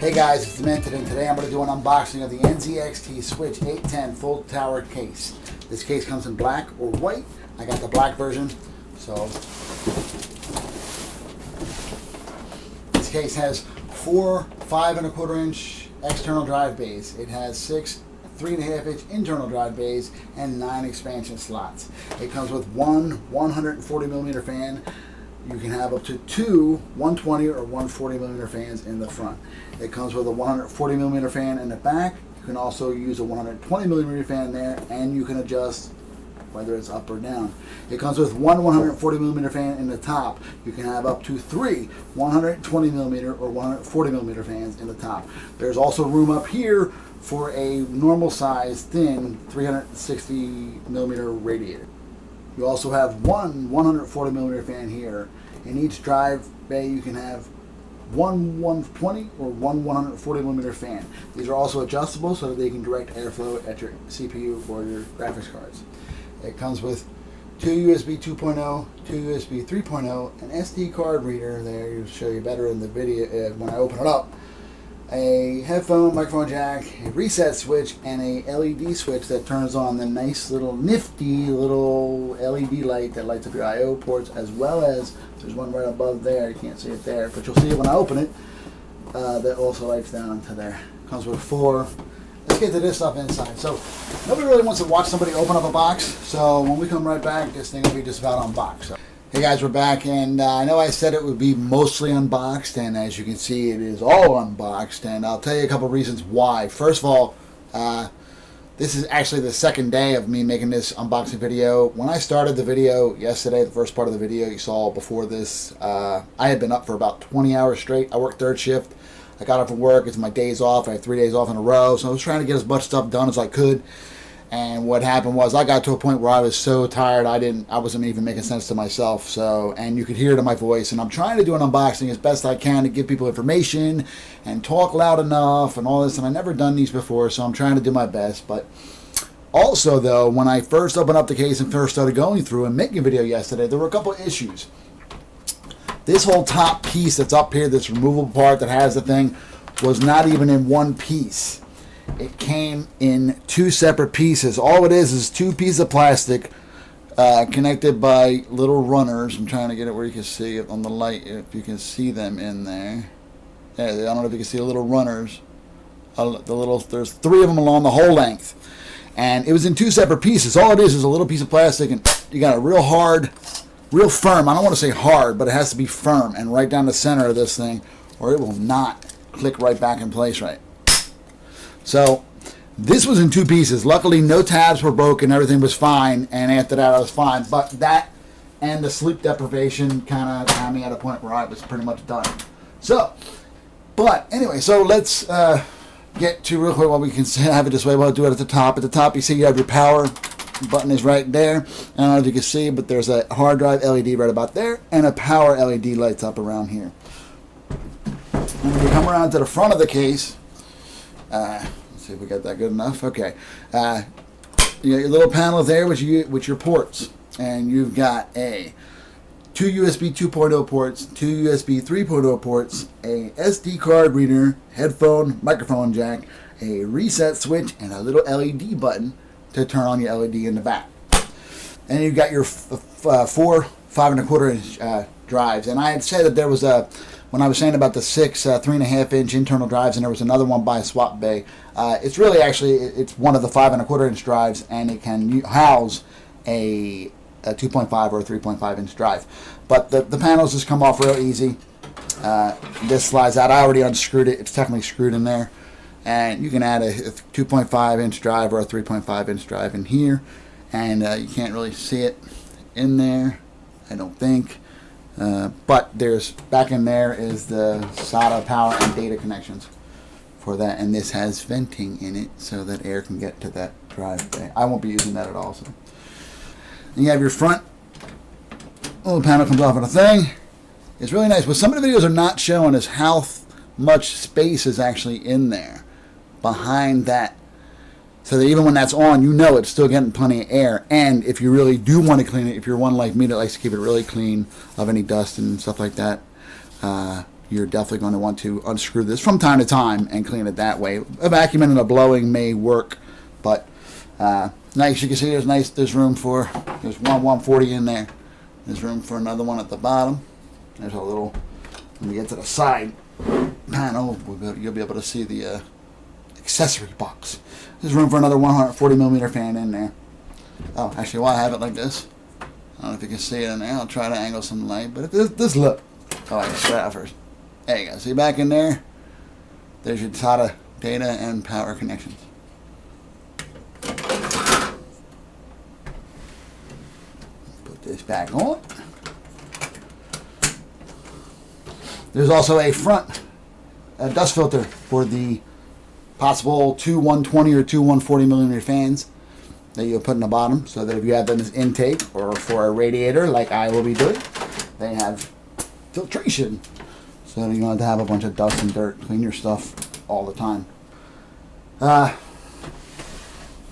Hey guys, it's Demented, and today I'm going to do an unboxing of the NZXT Switch 810 full tower case. This case comes in black or white. I got the black version. So this case has 4 5¼ inch external drive bays. It has 6 3.5 inch internal drive bays and 9 expansion slots. It comes with one 140mm fan. You can have up to 2 120 or 140mm fans in the front. It comes with a 140mm fan in the back. You can also use a 120mm fan there, and you can adjust whether it's up or down. It comes with one 140mm fan in the top. You can have up to 3 120mm or 140mm fans in the top. There's also room up here for a normal size thin 360mm radiator. You also have one 140mm fan here. In each drive bay you can have one 120 or one 140mm fan. These are also adjustable so that they can direct airflow at your CPU or your graphics cards. It comes with 2 USB 2.0, 2 USB 3.0, an SD card reader there, it'll show you better in the video when I open it up, a headphone, microphone jack, a reset switch, and a LED switch that turns on the nice little nifty little LED light that lights up your I/O ports, as well as there's one right above there. You can't see it there, but you'll see it when I open it. That also lights down to there. Comes with 4. Let's get to this stuff inside. So nobody really wants to watch somebody open up a box, so when we come right back, this thing will be just about unboxed. So, hey guys, we're back, and I know I said it would be mostly unboxed, and as you can see, it is all unboxed, and I'll tell you a couple reasons why. First of all, this is actually the second day of me making this unboxing video. When I started the video yesterday, the first part of the video you saw before this, I had been up for about 20 hours straight. I worked third shift. I got up from work. It's my days off. I had 3 days off in a row, so I was trying to get as much stuff done as I could. And what happened was I got to a point where I was so tired I wasn't even making sense to myself. So, and you could hear it in my voice. And I'm trying to do an unboxing as best I can to give people information and talk loud enough and all this. And I've never done these before, so I'm trying to do my best. But also, though, when I first opened up the case and first started going through and making a video yesterday, there were a couple of issues. This whole top piece that's up here, this removable part that has the thing, was not even in one piece. It came in 2 separate pieces. All it is 2 pieces of plastic connected by little runners. I'm trying to get it where you can see it on the light, if you can see them in there. Yeah, I don't know if you can see the little runners. There's 3 of them along the whole length. And it was in 2 separate pieces. All it is a little piece of plastic, and you got a real hard, real firm, I don't want to say hard, but it has to be firm and right down the center of this thing, or it will not click right back in place right. So this was in 2 pieces. Luckily no tabs were broken, everything was fine, and after that I was fine. But that and the sleep deprivation kind of had me at a point where I was pretty much done. So, but anyway, so let's get to real quick while we can have it this way. We'll do it at the top. At the top you see you have your power button is right there. I don't know if you can see, but there's a hard drive LED right about there, and a power LED lights up around here. When you come around to the front of the case, let's see if we got that good enough. Okay, you got your little panel there with your ports, and you've got 2 USB 2.0 ports, 2 USB 3.0 ports, a SD card reader, headphone, microphone jack, a reset switch, and a little LED button to turn on your LED in the back. And you've got your 4 5¼ inch drives. And I had said that there was when I was saying about the 6 3.5 inch internal drives, and there was another one by Swap Bay. It's really it's one of the 5¼ inch drives, and it can house a 2.5 or a 3.5 inch drive. But the panels just come off real easy. This slides out. I already unscrewed it. It's technically screwed in there. And you can add a 2.5 inch drive or a 3.5 inch drive in here, and you can't really see it in there, I don't think, but there's back in there is the SATA power and data connections for that, and this has venting in it so that air can get to that drive bay. I won't be using that at all. So and you have your front little panel comes off of the thing. It's really nice. What some of the videos are not showing is how much space is actually in there behind that, so that even when that's on, you know it's still getting plenty of air. And if you really do want to clean it, if you're one like me that likes to keep it really clean of any dust and stuff like that, you're definitely going to want to unscrew this from time to time and clean it that way. A vacuuming and a blowing may work, but nice. You can see there's room for, there's one 140 in there. There's room for another one at the bottom. There's a little, when we get to the side panel, you'll be able to see the accessory box. There's room for another 140 millimeter fan in there. Oh, actually, while I have it like this, I don't know if you can see it in there. I'll try to angle some light, but if this look. Oh, I got to out first. There you go. See back in there? There's your SATA data and power connections. Put this back on. There's also a front dust filter for the possible two 120 or two 140 millimeter fans that you'll put in the bottom, so that if you have them as intake or for a radiator like I will be doing, they have filtration, so you don't have to have a bunch of dust and dirt. Clean your stuff all the time.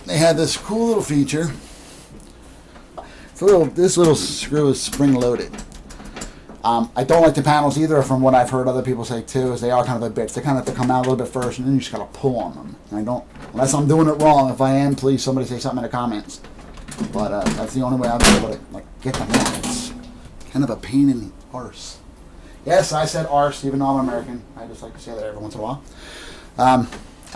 They had this cool little feature. This little screw is spring loaded. I don't like the panels either, from what I've heard other people say too, is they are kind of a bitch. They kind of have to come out a little bit first, and then you just gotta pull on them. And I don't, unless I'm doing it wrong. If I am, please somebody say something in the comments. But that's the only way I'll be able to get them out. It's kind of a pain in the arse. Yes, I said arse, even though I'm American. I just like to say that every once in a while. I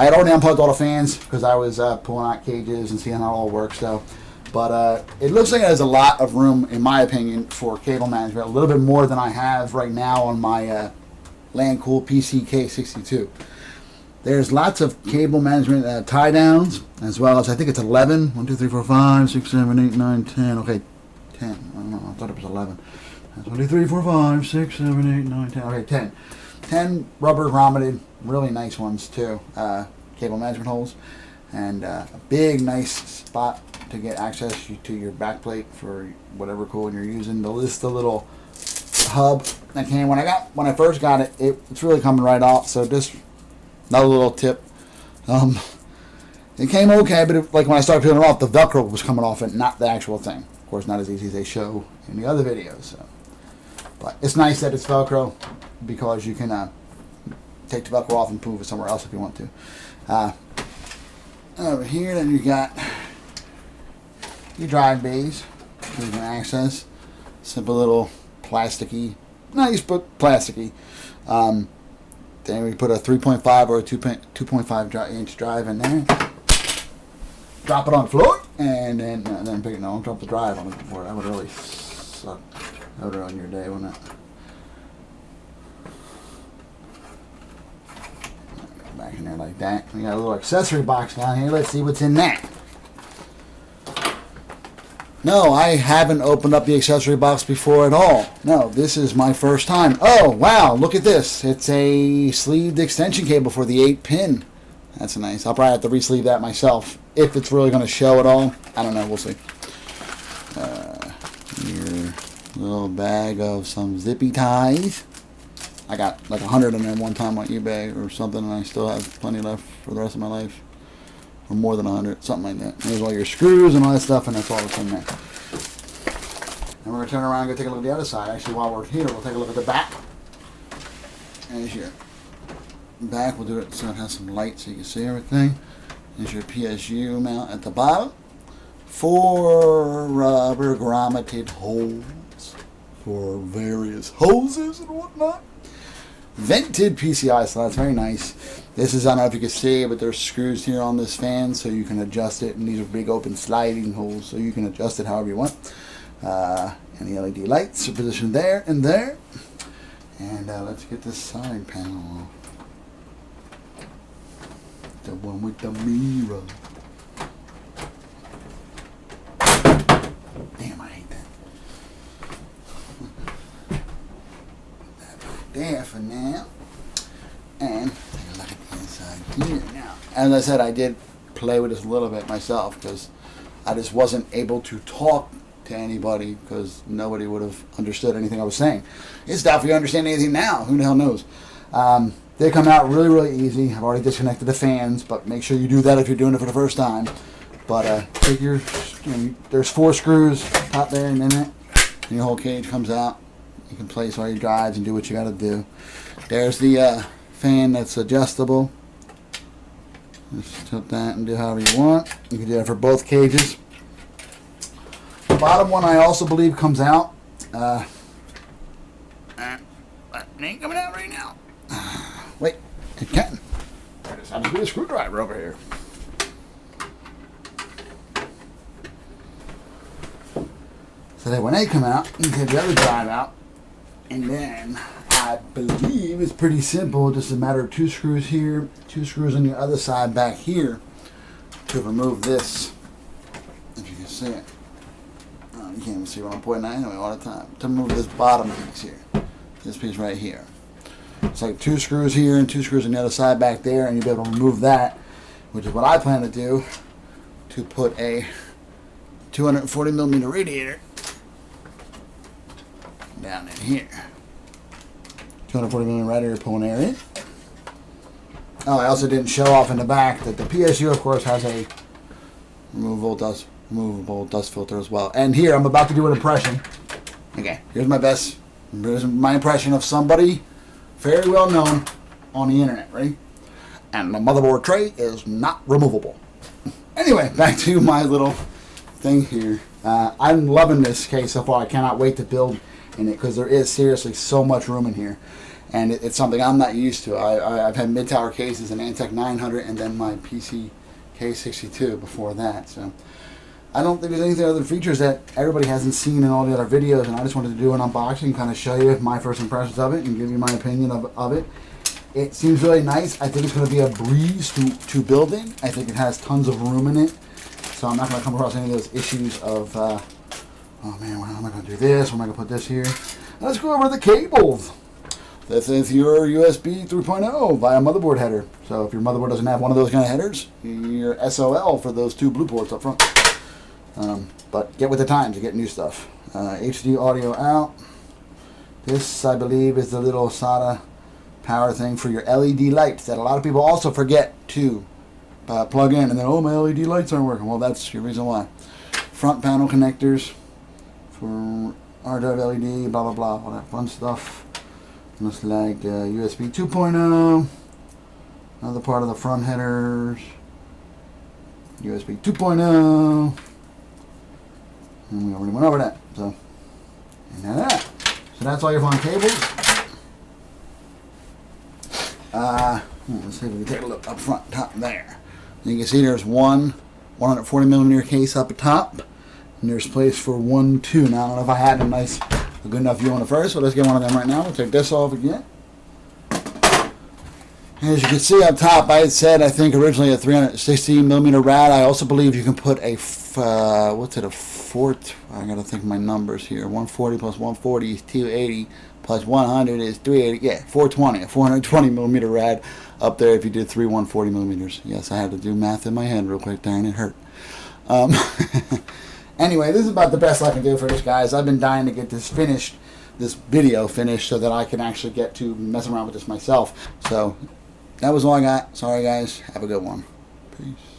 had already unplugged all the fans because I was pulling out cages and seeing how it all works. So, but it looks like it has a lot of room, in my opinion, for cable management. A little bit more than I have right now on my LandCool PCK62. There's lots of cable management tie downs, as well as, I think it's 11. 1, 2, 3, 4, 5, 6, 7, 8, 9, 10. Okay, 10. I don't know. I thought it was 11. 1, 2, 3, 4, 5, 6, 7, 8, 9, 10. Okay, 10. 10 rubber grommeted, really nice ones too. Cable management holes. And a big, nice spot to get access to your back plate for whatever cooling you're using. The little hub that came when I first got it. It's really coming right off. So just another little tip. It came okay, but when I started peeling it off, the Velcro was coming off it, not the actual thing. Of course, not as easy as they show in the other videos. So. But it's nice that it's Velcro, because you can take the Velcro off and move it somewhere else if you want to. Over here, then you got your drive bays you can access. Simple little plasticky, nice but plasticky. Then we put a 3.5 or a 2.5 inch drive in there. Drop it on the floor, and then pick it. No, don't drop the drive on the floor. That would really suck. That would ruin your day, wouldn't it? Back in there like that. We got a little accessory box down here. Let's see what's in that. No, I haven't opened up the accessory box before at all. No, this is my first time. Oh, wow, look at this. It's a sleeved extension cable for the 8-pin. That's nice. I'll probably have to re-sleeve that myself, if it's really going to show at all. I don't know, we'll see. Your little bag of some zippy ties. I got like 100 of them one time on eBay or something, and I still have plenty left for the rest of my life. Or more than 100, something like that. There's all your screws and all that stuff, and that's all that's in there. And we're going to turn around and go take a look at the other side. Actually, while we're here, we'll take a look at the back. There's your back. We'll do it so it has some light so you can see everything. There's your PSU mount at the bottom. 4 rubber grommeted holes for various hoses and whatnot. Vented PCI slots, very nice. This is, I don't know if you can see, but there's screws here on this fan so you can adjust it, and these are big open sliding holes so you can adjust it however you want. And the LED lights are positioned there and there. And let's get this side panel off. The one with the mirror. Damn, I hate that. Put that back there for now. And take a look at the inside here now. As I said, I did play with this a little bit myself because I just wasn't able to talk to anybody because nobody would have understood anything I was saying. It's not if you understand anything now. Who the hell knows? They come out really, really easy. I've already disconnected the fans, but make sure you do that if you're doing it for the first time. But take your, there's 4 screws, top there and in it, and your whole cage comes out. You can place all your drives and do what you got to do. There's the fan that's adjustable. Just tilt that and do however you want. You can do that for both cages. The bottom one I also believe comes out. But it ain't coming out right now. Wait, it can. I just have to do a screwdriver over here. So that when they come out, you can take the other drive out. And then I believe it's pretty simple. Just a matter of 2 screws here, 2 screws on the other side back here to remove this. If you can see it. Oh, you can't even see what I'm pointing at anyway all the time. To remove this bottom piece here. This piece right here. It's like 2 screws here and 2 screws on the other side back there, and you'll be able to remove that, which is what I plan to do, to put a 240 millimeter radiator down in here. 240 millimeter radiator pulling air in. Oh, I also didn't show off in the back that the PSU, of course, has a removable dust filter as well. And here, I'm about to do an impression. Okay, here's my impression of somebody very well known on the internet, right? And the motherboard tray is not removable. Anyway, back to my little thing here. I'm loving this case so far. I cannot wait to build in it because there is seriously so much room in here. And it's something I'm not used to. I've had mid-tower cases, an Antec 900, and then my PC K62 before that. So I don't think there's anything other features that everybody hasn't seen in all the other videos, and I just wanted to do an unboxing, kind of show you my first impressions of it and give you my opinion of it. It seems really nice. I think it's going to be a breeze to building. I think it has tons of room in it, so I'm not going to come across any of those issues of, oh man, how am I going to do this? Where am I going to put this here? Let's go over the cables. This is your USB 3.0 via motherboard header. So if your motherboard doesn't have one of those kind of headers, you're SOL for those 2 blue ports up front. But get with the times to get new stuff. HD audio out. This, I believe, is the little SATA power thing for your LED lights that a lot of people also forget to plug in. And then, oh, my LED lights aren't working. Well, that's your reason why. Front panel connectors for RWLED, blah, blah, blah, all that fun stuff. Looks like USB 2.0. Another part of the front headers. USB 2.0. And we already went over that. So, and that. So that's all your fun cables. Let's see if we can take a look up front, top there. And you can see there's one 140 millimeter case up at top. And there's place for 1, 2. Now, I don't know if I had a good enough view on the first, but let's get one of them right now. We'll take this off again. As you can see up top, I had said, I think originally a 360 millimeter rad. I also believe you can put a, what's it, a 4, I gotta think of my numbers here. 140 plus 140 is 280, plus 100 is 380, yeah, 420, a 420 millimeter rad up there if you did 3 140 millimeters. Yes, I had to do math in my head real quick there and it hurt. Anyway, this is about the best I can do for this, guys. I've been dying to get this finished, this video finished, so that I can actually get to mess around with this myself. So, that was all I got. Sorry, guys. Have a good one. Peace.